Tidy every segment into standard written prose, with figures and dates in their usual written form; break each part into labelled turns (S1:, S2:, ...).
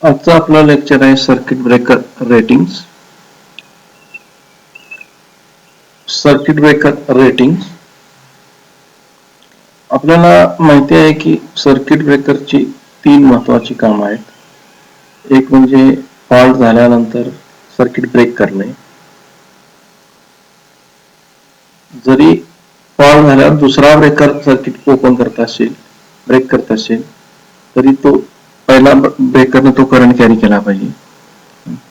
S1: आजचा आपला लेक्चर आहे circuit breaker ratings. Circuit breaker ratings आपल्याला माहिती आहे की सर्किट ब्रेकरची 3 महत्वाची कामं आहेत. एक म्हणजे फॉल्ट झाल्यानंतर सर्किट ब्रेक करणे. जरी फॉल्ट झाल्यावर दुसरा ब्रेकर सर्किट ओपन करत असेल, ब्रेक करत असेल, तरी तो पहिला ब्रेकरने तो करंट कॅरी केला पाहिजे.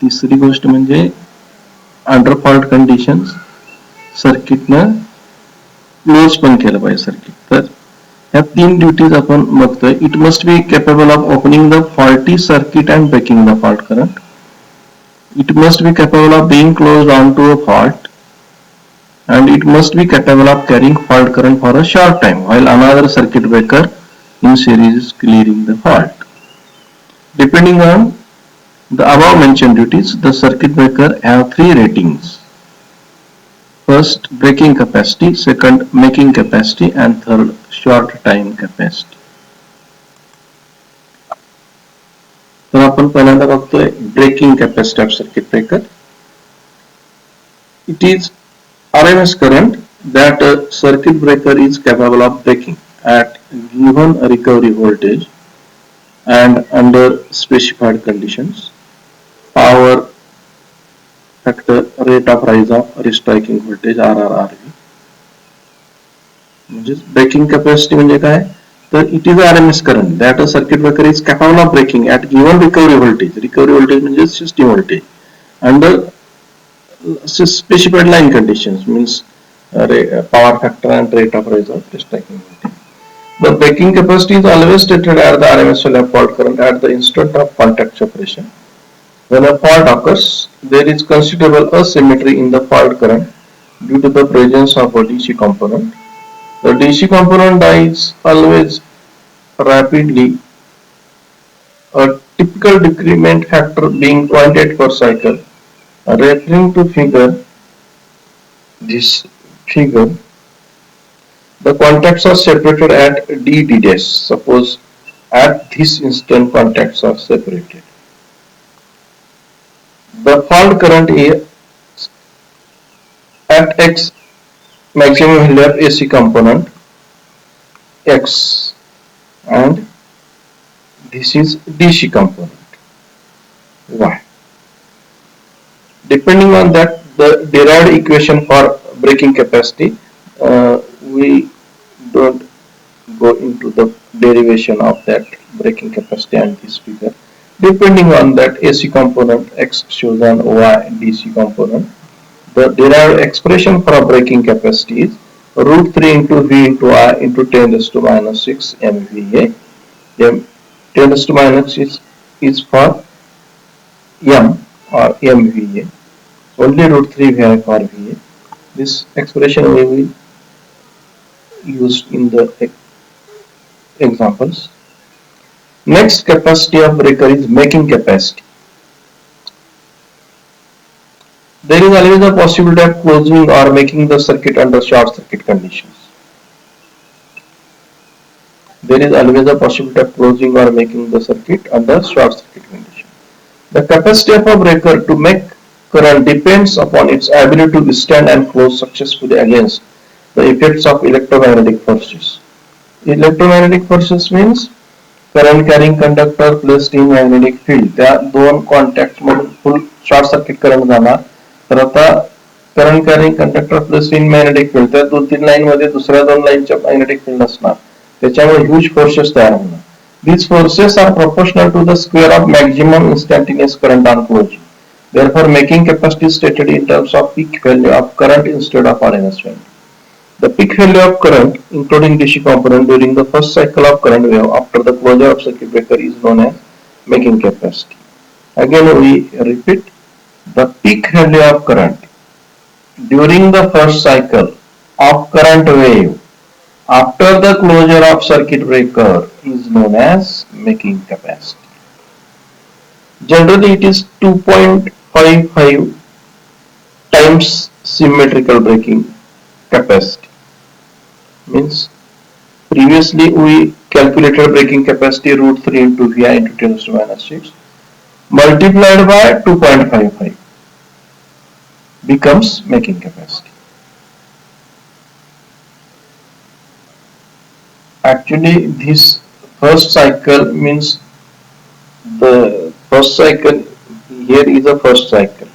S1: तिसरी गोष्ट म्हणजे अंडर फॉल्ट कंडिशन्स सर्किटनं क्लोज पण केलं पाहिजे सर्किट. तर ह्या 3 ड्युटीज आपण बघतोय. It must be capable of opening the faulty circuit and breaking the fault current. It must be capable of being closed on to a fault, and it must be capable of carrying fault current for a short time while another circuit breaker in series is clearing the fault. Depending on the above mentioned duties, the circuit breaker have 3 ratings. First, breaking capacity, second, making capacity, and third, short time capacity. तर आपण पहिल्यांदा बघतोय breaking capacity of circuit breaker. It is RMS current that a circuit breaker is capable of breaking at given recovery voltage and under specified conditions. Power factor, rate of rise of restriking voltage RRRV. म्हणजे breaking capacity म्हणजे काय, तर it is RMS current that a circuit breaker is capable of breaking at given recovery voltage. Recovery voltage म्हणजे system voltage under specified line conditions, means power factor and rate of rise of restriking voltage. The breaking capacity is always stated at the RMS value of fault current at the instant of contact separation. When a fault occurs, there is considerable asymmetry in the fault current due to the presence of a DC component. The DC component dies always rapidly, a typical decrement factor being 0.8 per cycle. Referring to this figure, the contacts are separated at D dash. Suppose at this instant contacts are separated. The fault current is at X maximum value of AC component X, and this is DC component Y. Depending on that, the derived equation for breaking capacity, we don't go into the derivation of that breaking capacity and this figure. Depending on that AC component X shows on Y DC component, the derived expression for breaking capacity is root 3 into V into I into 10 raised to minus 6 MVA. 10 raised to minus 6 is for M or MVA. Only root 3 VI for VA. This expression will be used in the examples. Next capacity of breaker is making capacity. There is always a possibility of closing or making the circuit under short circuit conditions. There is always a possibility of closing or making the circuit under short circuit conditions. The capacity of a breaker to make current depends upon its ability to withstand and close successfully against the effects of electromagnetic forces. Electromagnetic forces means current carrying conductor placed in magnetic field. त्या दोन contact मधून full short circuit current जाणार. तर आता current carrying conductor placed in magnetic field, त्या 2-3 line मध्ये दुसऱ्या 2 लाईनच्या मॅग्नेटिक फील्ड असणार. त्याच्यामुळे ह्यूज फोर्सेस तयार होणार. These forces are proportional to the square of maximum instantaneous current on closing. Therefore, making capacity is stated in terms of peak value of current instead of RMS value. The peak value of current, including DC component, during the first cycle of current wave after the closure of circuit breaker is known as making capacity. Again, we repeat, the peak value of current during the first cycle of current wave after the closure of circuit breaker is known as making capacity. Generally, it is 2.55 times symmetrical breaking capacity. Means previously we calculated breaking capacity root 3 into Vi into 10 to minus 6. multiplied by 2.55 becomes making capacity. Actually, this first cycle means the first cycle. Here is the first cycle.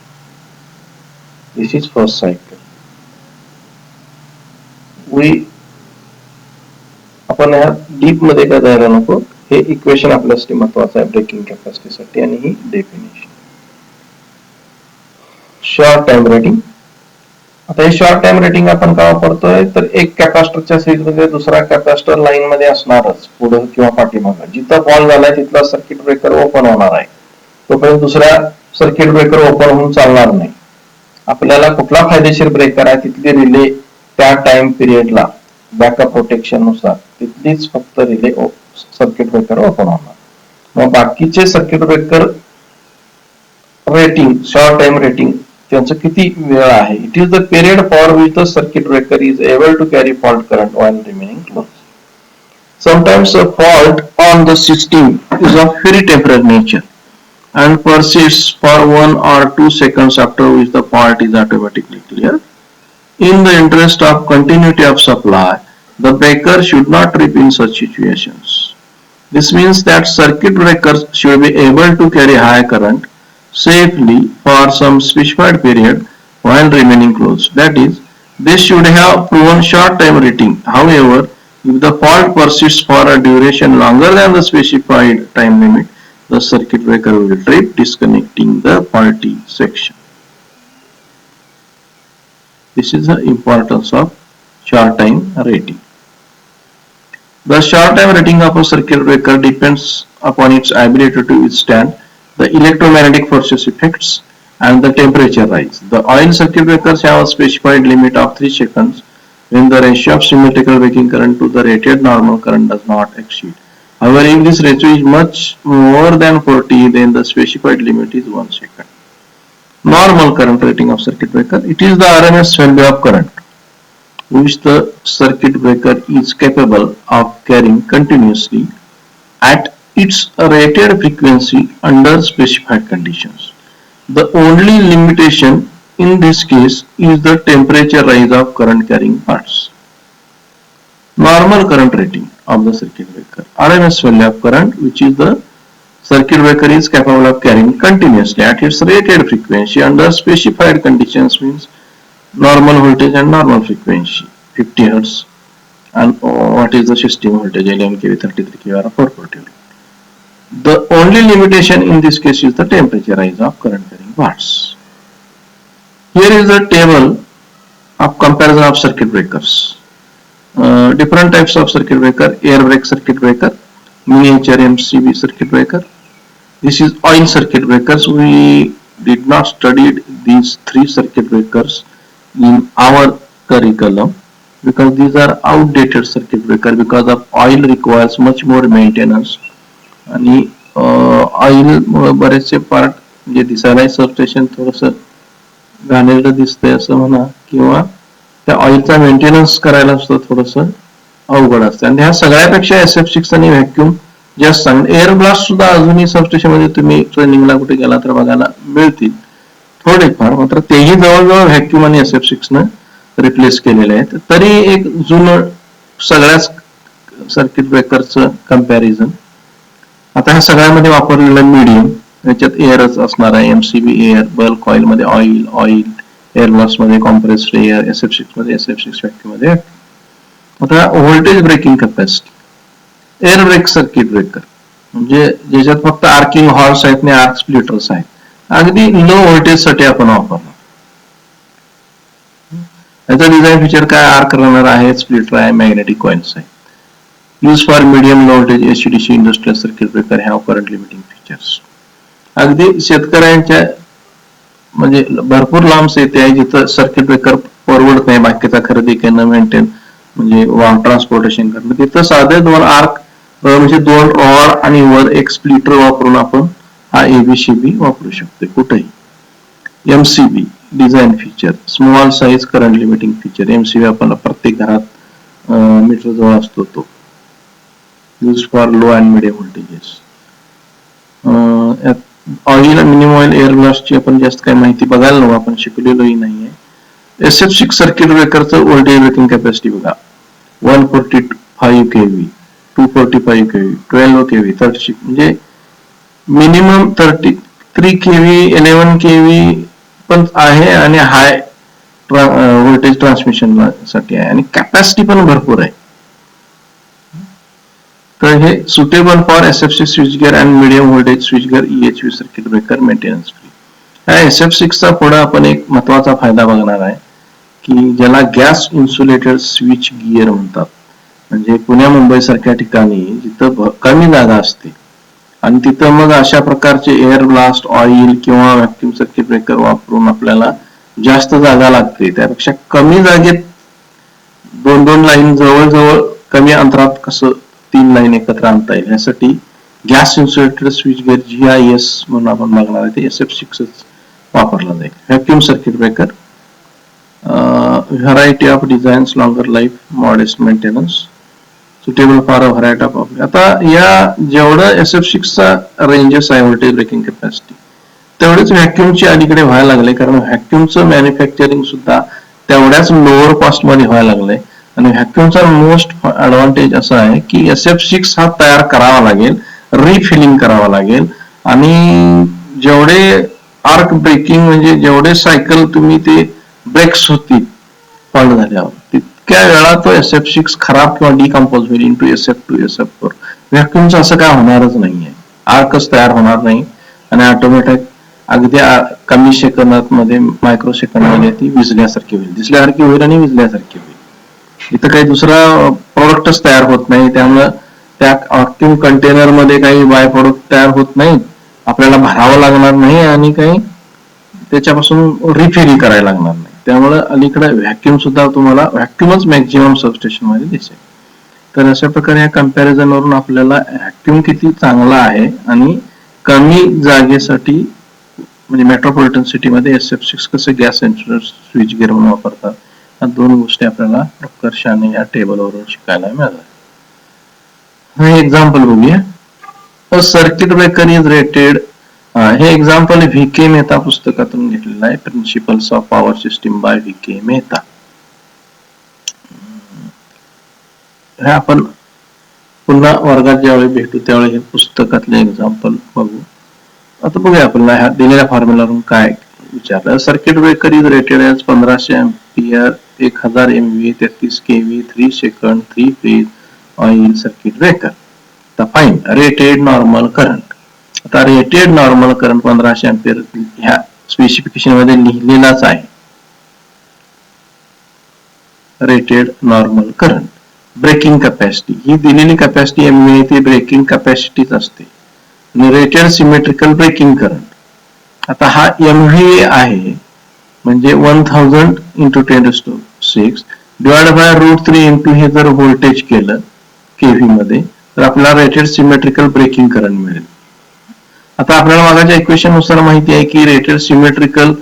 S1: This is first cycle. आपण ह्या deep मध्ये काय जायला नको. हे equation आपल्यासाठी महत्वाचं आहे breaking कॅपॅसिटीसाठी आणि ही डेफिनेशन. Short time rating. आता हे शॉर्ट टाइम रेटिंग आपण का वापरतोय तर एक कॅपॅसिटरच्या सिरीज मध्ये दुसरा कॅपॅसिटर लाईन मध्ये असणारच पुढे किंवा पाठीमागे. जिथं फॉल झालाय तिथला सर्किट ब्रेकर ओपन होणार आहे. तोपर्यंत दुसऱ्या सर्किट ब्रेकर ओपन होऊन चालणार नाही. आपल्याला कुठला फायदेशीर ब्रेकर आहे तिथली रिले त्या टाइम पिरियडला बॅकअप प्रोटेक्शन नुसार तिथलीच फक्त रिले सर्किट ब्रेकर ओपन होणार. मग बाकीचे circuit breaker rating short time rating त्यांचं किती वेळ आहे. It is the period for which the circuit breaker is able to carry fault current while remaining closed. Sometimes a fault on the system is of very temporary nature and persists for 1 or 2 seconds, after which the fault is automatically cleared. In the interest of continuity of supply, the breaker should not trip in such situations. This means that circuit breakers should be able to carry high current safely for some specified period while remaining closed. That is, they should have proven short time rating. However, if the fault persists for a duration longer than the specified time limit, the circuit breaker will trip, disconnecting the faulty section. This is the importance of short time rating. The short time rating of a circuit breaker depends upon its ability to withstand the electromagnetic forces effects and the temperature rise. The oil circuit breakers have a specified limit of 3 seconds when the ratio of symmetrical breaking current to the rated normal current does not exceed. However, if this ratio is much more than 40, then the specified limit is 1 second. Normal current rating of circuit breaker. It is the RMS value of current which the circuit breaker is capable of carrying continuously at its rated frequency under specified conditions. The only limitation in this case is the temperature rise of current carrying parts. Normal current rating of the circuit breaker. RMS value of current which is the circuit breaker is capable of carrying continuously at its rated frequency under specified conditions means normal voltage and normal frequency 50 Hz and what is the system voltage 11 kV 33 kV or 440 volt. The only limitation in this case is the temperature rise of current carrying parts. Here is the table of comparison of circuit breakers. Different types of circuit breaker: air brake circuit breaker, miniature MCB circuit breaker. This is oil circuit breakers. We did not study these 3 circuit breakers in our curriculum because these are outdated circuit breaker because of oil requires much more maintenance आणि oil बरेचसे part म्हणजे दिसायला substation थोडंसं घाणेरडं दिसतंय असं म्हणा किंवा त्या ऑइलचा मेंटेनन्स करायला सुद्धा थोडंसं अवघड असतं. आणि ह्या सगळ्यापेक्षा SF6 आणि व्हॅक्यूम जास्त चांगले. एअर ब्लास्ट सुद्धा अजूनही सबस्टेशन मध्ये तुम्ही ट्रेनिंगला कुठे गेला तर बघायला मिळतील थोडेफार, मात्र तेही जवळजवळ व्हॅक्यूम आणि SF6 न रिप्लेस केलेले आहेत. तरी एक जुनं सगळ्याच सर्किट ब्रेकरचं कंपॅरिझन. आता ह्या सगळ्यामध्ये वापरलेलं मीडियम याच्यात एअरच असणार आहे. MCB एअर, बल्क ऑइल मध्ये ऑइल, एअर ब्लास्ट मध्ये कॉम्प्रेस्ड एअर, SF6 मध्ये SF6 व्हॅक्यूम मध्ये. आता voltage breaking capacity. Air break circuit breaker म्हणजे ज्याच्यात फक्त आर्किंग हॉर्स आहेत आणि आर्क स्प्लिटर्स आहेत. अगदी लो व्होल्टेज साठी आपण वापरणार. याचा डिझाईन फीचर काय? आर्क रनर आहे, स्प्लिटर आहे, मॅग्नेटिक कॉइल्स आहे. Use for medium low voltage AC/DC industrial circuit breaker have current limiting features. अगदी शेतकऱ्यांच्या म्हणजे भरपूर लांब येते आहे जिथं सर्किट ब्रेकर परवडत नाही बाकीचा खरेदी करणं, मेंटेन म्हणजे ट्रान्सपोर्टेशन करणं. तिथं साधे 2 आर्क म्हणजे 2 रॉड आणि वर एक स्प्लिटर वापरून आपण हा ABCB वापरू शकतो कुठेही. MCB design feature, small size current limiting feature. MCB आपण प्रत्येक घरात मीटर जवळ असतो तो. Use for low and medium voltages. Oil minimum oil air ब्लास्टची आपण जास्त काही माहिती बघायला नको, आपण शिकलेलोही नाहीये. SF6 सर्किट ब्रेकरचं व्होल्टेज ब्रेकिंग कॅपॅसिटी बघा, 145 kV, 245 kV, 12 kV, 36, म्हणजे मिनिमम 33 kV, 11 kV पण आहे आणि हाय व्होल्टेज ट्रान्समिशन साठी आहे आणि कॅपॅसिटी पण भरपूर आहे. तर हे suitable for SF6 switchgear and medium voltage switchgear EHV circuit breaker maintenance free. ह्या SF6 चा पुढे आपण एक महत्वाचा फायदा बघणार आहे की ज्याला गॅस इन्सुलेटेड स्विच गिअर म्हणतात. म्हणजे पुण्या मुंबई सारख्या ठिकाणी जिथं कमी जागा असते आणि तिथं मग अशा प्रकारचे एअर ब्लास्ट ऑइल किंवा व्हॅक्यूम सर्किट ब्रेकर वापरून आपल्याला जास्त जागा लागते, त्यापेक्षा कमी जागेत दोन दोन लाईन जवळजवळ कमी अंतरात कसं 3 लाईन एकत्र आणता येईल यासाठी gas insulated switch gear GIS म्हणून आपण बघणार आहे ते SF6 वापरला जाईल. Vacuum circuit breaker, variety of designs, longer life, modest maintenance, suitable for a variety of. आता या जेवढं SF6 चा रेंजेस आहे व्होल्टेज ब्रेकिंग कॅपॅसिटी, तेवढेच व्हॅक्यूमची अलीकडे व्हायला लागले, कारण व्हॅक्यूमचं मॅन्युफॅक्चरिंग सुद्धा तेवढ्याच लोअर कॉस्ट मध्ये व्हायला लागले. आणि व्हॅक्यूमचा मोस्ट ऍडव्हान्टेज असा आहे की SF6 हा तयार करावा लागेल, रिफिलिंग करावा लागेल आणि जेवढे आर्क ब्रेकिंग म्हणजे जेवढे सायकल तुम्ही ते ब्रेक्स होतील फॉल्ट झाल्यावर तितक्या वेळा तो SF6 खराब किंवा डिकम्पोज होईल इंटू SF2 SF4. व्हॅक्यूमचं असं काय होणारच नाहीये, आर्कच तयार होणार नाही आणि ऑटोमॅटिक अगदी कमी सेकंदात मध्ये मायक्रो सेकंदामध्ये ती विजल्यासारखी होईल, दिसल्यासारखी होईल आणि विजल्यासारखी होईल. इथं काही दुसरा प्रोडक्टच तयार होत नाही, त्यामुळे त्या व्हॅक्यूम कंटेनर मध्ये काही बाय प्रोडक्ट तयार होत नाही, आपल्याला भरावं लागणार नाही आणि काही त्याच्यापासून रिफिल करायला लागणार नाही. त्यामुळे अलीकडे व्हॅक्यूम सुद्धा तुम्हाला व्हॅक्यूमच मॅक्झिमम सबस्टेशन मध्ये दिसेल. तर अशा प्रकारे या कंपॅरिझन वरून आपल्याला व्हॅक्यूम किती चांगला आहे आणि कमी जागेसाठी म्हणजे मेट्रोपॉलिटन सिटीमध्ये SF6 कसं गॅस स्विच गिअर म्हणून वापरतात, या दोन गोष्टी आपल्याला प्रकर्षाने या टेबलवरून शिकायला मिळाल्या. हे एक्झाम्पल बघूया. A circuit breaker is rated, हे एक्झाम्पल VK मेहता पुस्तकातून घेतलेलं आहे, principles of power system by VK Mehta. हे आपण पुन्हा वर्गात ज्यावेळी भेटू त्यावेळी हे पुस्तकातले एक्झाम्पल बघू. आता बघूया आपल्याला ह्या दिलेल्या फॉर्म्युलावरून काय विचारलं. Circuit breaker is rated as 1500 ampere, 1000 MVA, 33 kV, 3 second, 3 phase oil circuit breaker. आता फाईन रेटेड नॉर्मल करंट. आता रेटेड नॉर्मल करंट 1500 एम्पियर ह्या स्पेसिफिकेशन मध्ये लिहिलेलाच आहे. Rated normal current, breaking capacity ही दिलेली कॅपॅसिटी MVA ती ब्रेकिंग कॅपॅसिटीच असते. आणि रेटेड सिमेट्रिकल ब्रेकिंग करंट, आता हा MVA आहे म्हणजे 1000 into 10⁶ डिवाइड बाय √3 इंटू हे जर व्होल्टेज केलं केव्ही मध्ये तर आपल्याला रेटेड सिमेट्रिकल ब्रेकिंग करंट मिळेल. आता आपल्याला मागाच्या इक्वेशन नुसार माहिती आहे की रेटेड सिमेट्रिकल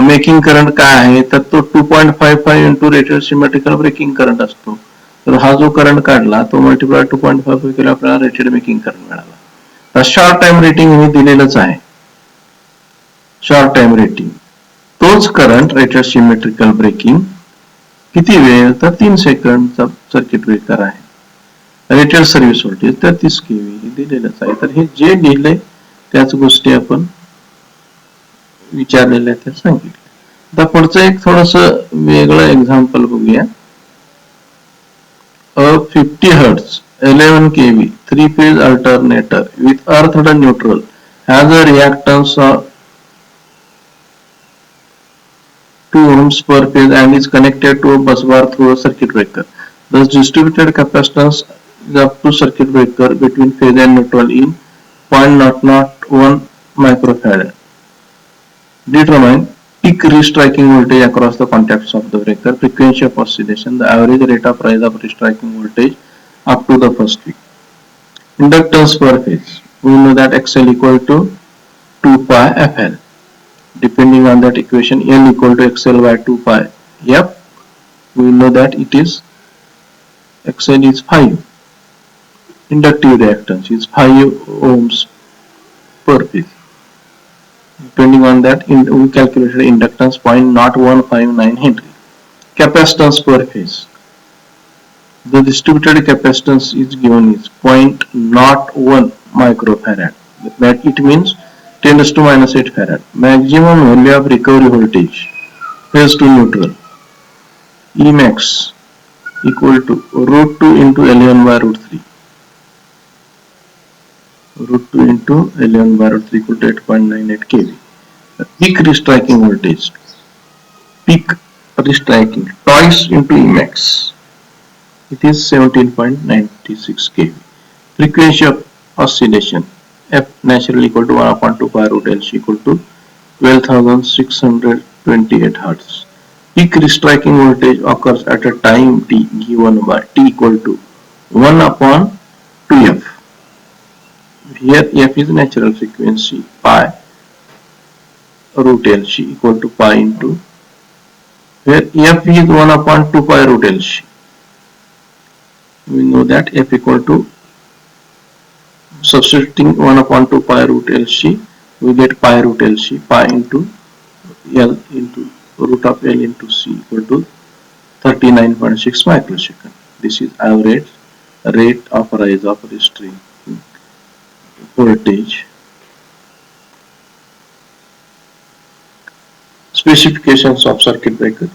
S1: मेकिंग करंट काय आहे, तर तो 2.55 into rated symmetrical breaking current असतो. तर हा जो करंट काढला तो मल्टिप्लाय 2.55 केला आपल्याला रेटेड मेकिंग करंट मिळाला. तर शॉर्ट टाइम रेटिंग हे दिलेलंच आहे, शॉर्ट टाइम रेटिंग तोच करंट रेटेड सिमेट्रिकल ब्रेकिंग किती वेळ, तर 3 सेकंडचा सर्किट ब्रेकर आहे. रेटेड सर्व्हिस व्होल्टेज 33 kV हे दिलेलंच आहे. तर हे जे लिहिलंय त्याच गोष्टी आपण विचारलेल्या त्या सांगितल्या. आता पुढचं एक थोडस वेगळं एक्झाम्पल बघूया. 50 Hz 11 kV 3 phase alternator with earthed neutral has a reactance of 2 ohms per phase and is connected to a bus bar through a circuit breaker. Thus distributed capacitance is up to circuit breaker between phase and neutral in 0.001 microfarad. Determine peak restriking voltage across the contacts of the breaker, frequency of oscillation, the average rate of rise of restriking voltage up to the first peak. Inductance per phase, we know that XL equal to 2 pi FL. Depending on that equation, L equal to XL by 2 pi F, we know that it is XL is 5. Inductive reactance is 5 ohms per phase. Depending on that, we calculated inductance 0.0159 Henry. Capacitance per phase. The distributed capacitance is given is 0.01 microfarad. That it means 10 to minus 8 farad. Maximum value of recovery voltage phase to neutral Emax equal to root 2 into L1 by root 3. Root 2 into L1 by root 3 equal to 8.98 kV. Peak restriking voltage. Peak restriking twice into Emax. It is 17.96 kV. Frequency of oscillation F naturally equal to 1 upon 2 pi root LC equal to 12,628 Hz. Peak restriking voltage occurs at a time t given by t equal to 1 upon 2f. Here f is natural frequency pi root LC equal to pi into, where f is 1 upon 2 pi root LC. We know that f equal to, substituting 1 upon 2 pi root LC, we get pi root LC, pi into L into root of L into C equal to 39.6 microsecond. This is average rate of rise of restriction voltage. Specifications of circuit breaker.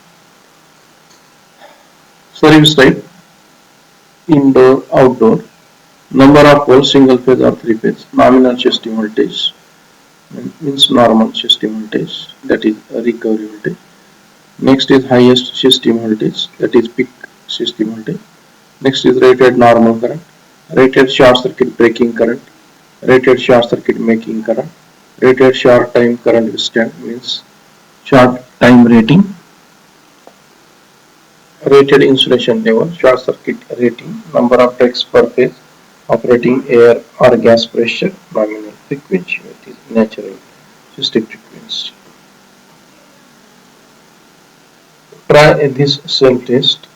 S1: Service type, indoor, outdoor. Number of poles, single phase or three phase. Nominal system voltage means normal system voltage, that is recovery voltage. Next is highest system voltage, that is peak system voltage. Next is rated normal current, rated short circuit breaking current, rated short circuit making current, rated short time current withstand means short time rating, rated insulation level, short circuit rating, number of takes per phase, operating air or gas pressure, nominal frequency, that is natural system frequency. Try this self test.